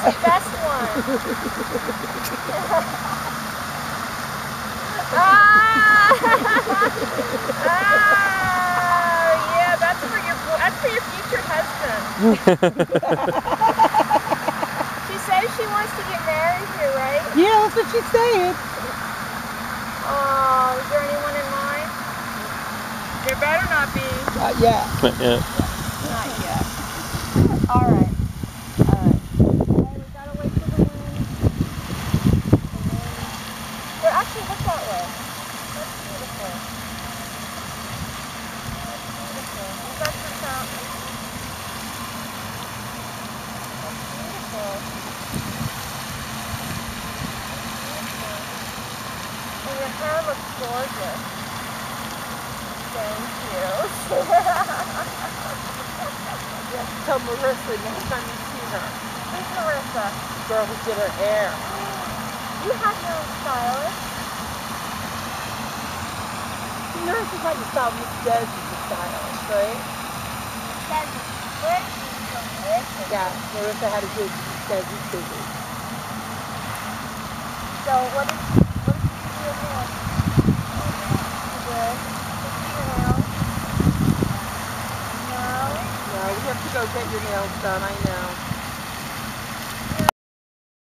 the best one. Yeah, that's for your future husband. She says she wants to get married here, right? Yeah, that's what she's saying. Oh, is there anyone in mind? There better not be. Not yet. Not yet. Not yet. All right. All right. Okay, we gotta wait for the wind. Or actually, look that way. That's beautiful. That's beautiful. You got your fountain. That's beautiful. Beautiful. And your hair looks gorgeous. Thank you. You have to tell Marissa next time you see her. Who's Marissa? The girl who did her hair. You have your own stylist. Marissa's like the style Miss Des is the stylist, right? Yeah, Marissa had a good Miss Des busy. So what did you do with nails? You did? Did you do your nails? No? Yeah, we have to go get your nails done, I know.